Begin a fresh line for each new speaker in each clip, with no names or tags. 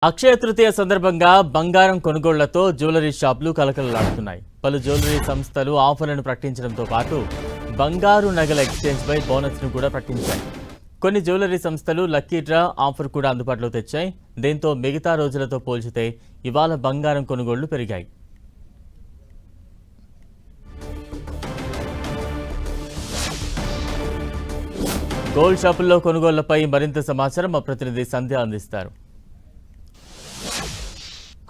అక్షయ తృతీయ సందర్భంగా బంగారం కొనుగోళ్లతో జ్యువెలరీ షాపులు కలకలలాడుతున్నాయి. పలు జ్యువెలరీ సంస్థలు ఆఫర్లను ప్రకటించడంతో పాటు బంగారు నగల ఎక్స్చేంజ్పై బోనస్ను కూడా ప్రకటించాయి. కొన్ని జ్యువెలరీ సంస్థలు లక్కీ డ్రా ఆఫర్ కూడా అందుబాటులో తెచ్చాయి. దీంతో మిగతా రోజులతో పోల్చితే ఇవాళ బంగారం కొనుగోళ్లు పెరిగాయి. గోల్డ్ షాపుల్లో కొనుగోళ్లపై మరింత సమాచారం మా ప్రతినిధి సంధ్య అందిస్తారు.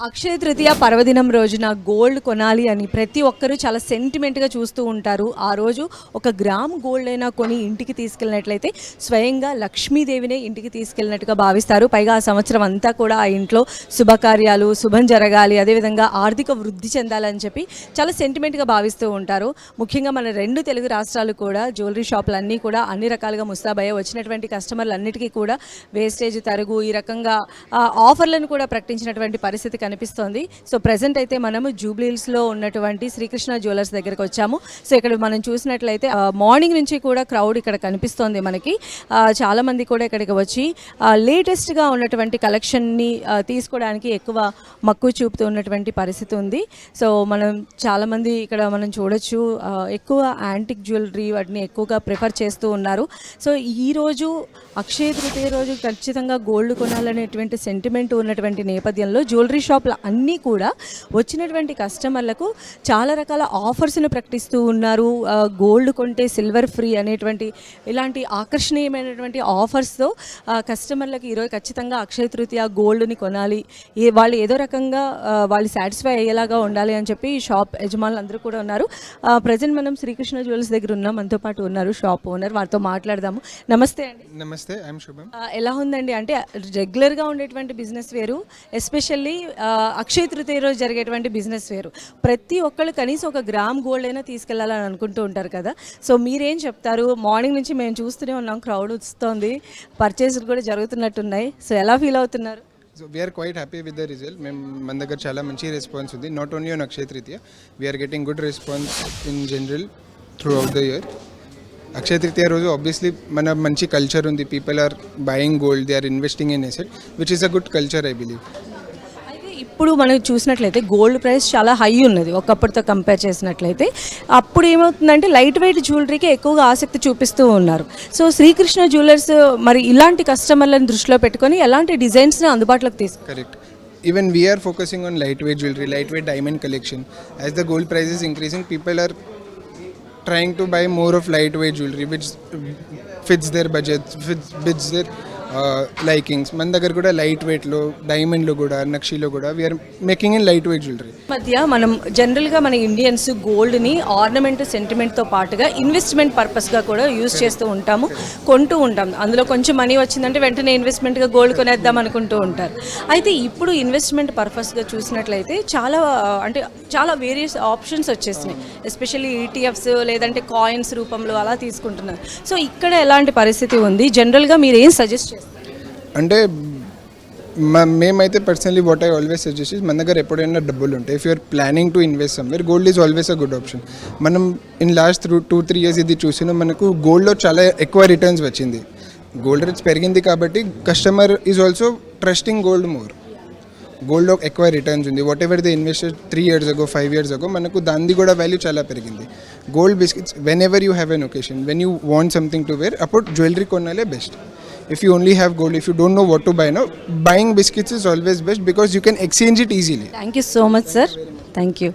అక్షయ తృతీయ పర్వదినం రోజున గోల్డ్ కొనాలి అని ప్రతి ఒక్కరూ చాలా సెంటిమెంట్గా చూస్తూ ఉంటారు. ఆ రోజు ఒక గ్రామ్ గోల్డ్ అయినా కొని ఇంటికి తీసుకెళ్ళినట్లయితే స్వయంగా లక్ష్మీదేవినే ఇంటికి తీసుకెళ్ళినట్టుగా భావిస్తారు. పైగా ఆ సంవత్సరం అంతా కూడా ఆ ఇంట్లో శుభకార్యాలు శుభం జరగాలి, అదేవిధంగా ఆర్థిక వృద్ధి చెందాలని చెప్పి చాలా సెంటిమెంట్గా భావిస్తూ ఉంటారు. ముఖ్యంగా మన రెండు తెలుగు రాష్ట్రాలు కూడా జ్యువెలరీ షాపులన్నీ కూడా అన్ని రకాలుగా ముస్తాబయ్యాయి. వచ్చినటువంటి కస్టమర్లన్నిటికీ కూడా వేస్టేజ్ తరుగు ఈ రకంగా ఆఫర్లను కూడా ప్రకటించినటువంటి పరిస్థితి కనిపిస్తోంది. సో ప్రెసెంట్ అయితే మనము జూబ్లీ హిల్స్లో ఉన్నటువంటి శ్రీకృష్ణ జ్యువెలర్స్ దగ్గరకు వచ్చాము. సో ఇక్కడ మనం చూసినట్లయితే మార్నింగ్ నుంచి కూడా క్రౌడ్ ఇక్కడ కనిపిస్తోంది. మనకి చాలా మంది కూడా ఇక్కడికి వచ్చి లేటెస్ట్గా ఉన్నటువంటి కలెక్షన్ని తీసుకోవడానికి ఎక్కువ మక్కువ చూపుతూ ఉన్నటువంటి పరిస్థితి ఉంది. సో మనం చాలామంది ఇక్కడ మనం చూడొచ్చు, ఎక్కువ యాంటిక్ జ్యువెలరీ వాటిని ఎక్కువగా ప్రిఫర్ చేస్తూ ఉన్నారు. సో ఈరోజు అక్షయ తృతీయ రోజు ఖచ్చితంగా గోల్డ్ కొనాలనేటువంటి సెంటిమెంట్ ఉన్నటువంటి నేపథ్యంలో జ్యువెలరీ షాప్లు అన్నీ కూడా వచ్చినటువంటి కస్టమర్లకు చాలా రకాల ఆఫర్స్ను ప్రకటిస్తూ ఉన్నారు. గోల్డ్ కొంటే సిల్వర్ ఫ్రీ అనేటువంటి ఇలాంటి ఆకర్షణీయమైనటువంటి ఆఫర్స్తో కస్టమర్లకు ఈరోజు ఖచ్చితంగా అక్షయ తృతీయ గోల్డ్ని కొనాలి, వాళ్ళు ఏదో రకంగా వాళ్ళు సాటిస్ఫై అయ్యేలాగా ఉండాలి అని చెప్పి షాప్ యజమానులు అందరూ కూడా ఉన్నారు. ప్రజెంట్ మనం శ్రీకృష్ణ జ్యువెలర్స్ దగ్గర ఉన్నాం. మనతో పాటు ఉన్నారు షాప్ ఓనర్, వారితో మాట్లాడదాము. నమస్తే అండి.
నమస్తే, ఐఎమ్ శుభం.
ఎలా ఉందండి? అంటే రెగ్యులర్గా ఉండేటువంటి బిజినెస్ వేరు, ఎస్పెషల్లీ అక్షయ తృతీయ రోజు జరిగేటువంటి బిజినెస్ వేరు. ప్రతి ఒక్కళ్ళు కనీసం ఒక గ్రామ్ గోల్డ్ అయినా తీసుకెళ్లాలని అనుకుంటూ ఉంటారు కదా. సో మీరేం చెప్తారు? మార్నింగ్ నుంచి మేము చూస్తూనే ఉన్నాం, క్రౌడ్ వస్తుంది, పర్చేస్లు కూడా జరుగుతున్నట్టున్నాయి. సో ఎలా ఫీల్ అవుతున్నారు?
So we're quite happy with the result. మన దగ్గర చాలా మంచి రెస్పాన్స్ ఉంది. Not only on Akshaya Tritiya, we are getting good response in general throughout the year. Akshaya Tritiya రోజు ఆబ్వియస్లీ మన మంచి కల్చర్ ఉంది. People are buying gold, they are investing in asset which is a good culture I believe.
ఇప్పుడు మనం చూసినట్లయితే gold price చాలా high ఉన్నది ఒకప్పటితో compare చేసినట్లయితే. అప్పుడు ఏమవుతుందంటే లైట్ వెయిట్ జ్యువెలరీకి ఎక్కువగా ఆసక్తి చూపిస్తూ ఉన్నారు. సో శ్రీకృష్ణ జ్యువెలర్స్ మరి ఇలాంటి కస్టమర్లను దృష్టిలో పెట్టుకొని ఎలాంటి డిజైన్స్ని అందుబాటులోకి తీసుకు
correct. Even we're focusing on light weight jewellery, light weight diamond collection. As the gold price is increasing, people are trying to buy more of lightweight jewelry which fits their budget, fits their likings. మన దగ్గర కూడా light వెయిట్లో, డైమండ్లో కూడా, నక్షీలో కూడా we're making in light weight jewellery.
మధ్య మనం జనరల్గా మన ఇండియన్స్ గోల్డ్ని ఆర్నమెంట్ సెంటిమెంట్తో పాటుగా ఇన్వెస్ట్మెంట్ పర్పస్గా కూడా యూజ్ చేస్తూ ఉంటాము, కొంటూ ఉంటాం. అందులో కొంచెం మనీ వచ్చిందంటే వెంటనే ఇన్వెస్ట్మెంట్గా గోల్డ్ కొనేద్దాం అనుకుంటూ ఉంటారు. అయితే ఇప్పుడు ఇన్వెస్ట్మెంట్ పర్పస్గా చూసినట్లయితే చాలా వేరియస్ ఆప్షన్స్ వచ్చేసినాయి. ఎస్పెషల్లీ ఈటీఎఫ్స్ లేదంటే కాయిన్స్ రూపంలో అలా తీసుకుంటున్నారు. సో ఇక్కడ ఎలాంటి పరిస్థితి ఉంది? జనరల్గా మీరు ఏం సజెస్ట్ చేస్తారు?
అంటే మేమైతే personally what I always suggest is, మన దగ్గర ఎప్పుడైనా డబ్బులు ఉంటాయి, if you're planning to invest somewhere, gold is always a good option. మనం ఇన్ లాస్ట్ 2-3 years ఇది చూసినా మనకు గోల్డ్లో చాలా ఎక్కువ రిటర్న్స్ వచ్చింది. గోల్డ్ రేట్స్ పెరిగింది కాబట్టి customer is also trusting gold more. గోల్డ్లో ఎక్కువ రిటర్న్స్ ఉంది. What ever the invested 3 years ago, 5 years ago, మనకు దాన్ని కూడా వాల్యూ చాలా పెరిగింది. Gold biscuits whenever you have an occasion, when you want something to wear, అప్పుడు జ్యువెలరీ కొనాలే best. If you only have gold, if you don't know what to buy now, buying biscuits is always best because you can exchange it easily.
Thank you so much, sir. Thank you.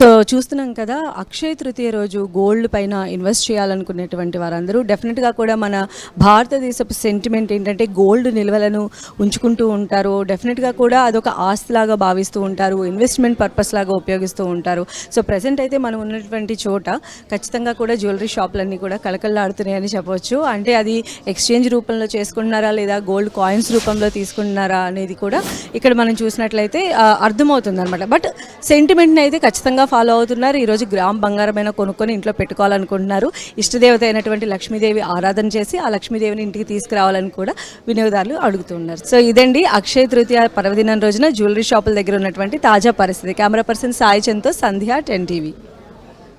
So చూస్తున్నాం కదా, అక్షయ తృతీయ రోజు gold పైన invest చేయాలనుకునేటువంటి వారందరూ డెఫినెట్గా కూడా మన భారతదేశపు sentiment ఏంటంటే గోల్డ్ నిల్వలను ఉంచుకుంటూ ఉంటారు. డెఫినెట్గా కూడా అదొక ఆస్తిలాగా భావిస్తూ ఉంటారు, ఇన్వెస్ట్మెంట్ పర్పస్ లాగా ఉపయోగిస్తూ ఉంటారు. సో ప్రజెంట్ అయితే మనం ఉన్నటువంటి చోట ఖచ్చితంగా కూడా జ్యువెలరీ షాపులన్నీ కూడా కళకళలాడుతున్నాయని చెప్పవచ్చు. అంటే అది ఎక్స్చేంజ్ రూపంలో చేసుకుంటున్నారా లేదా గోల్డ్ కాయిన్స్ రూపంలో తీసుకుంటున్నారా అనేది కూడా ఇక్కడ మనం చూసినట్లయితే అర్థమవుతుంది అనమాట. బట్ సెంటిమెంట్ని అయితే ఖచ్చితంగా ఫాలో అవుతున్నారు. ఈరోజు గ్రామ్ బంగారమైన కొనుక్కొని ఇంట్లో పెట్టుకోవాలనుకుంటున్నారు. ఇష్టదేవత అయినటువంటి లక్ష్మీదేవి ఆరాధన చేసి ఆ లక్ష్మీదేవిని ఇంటికి తీసుకురావాలని కూడా వినియోగదారులు అడుగుతున్నారు. సో ఇదండి అక్షయ తృతీయ పర్వదినం రోజున జ్యువెలరీ షాపుల దగ్గర ఉన్నటువంటి తాజా పరిస్థితి. కెమెరా పర్సన్ సాయి చంద్తో సంధ్య, 10 TV.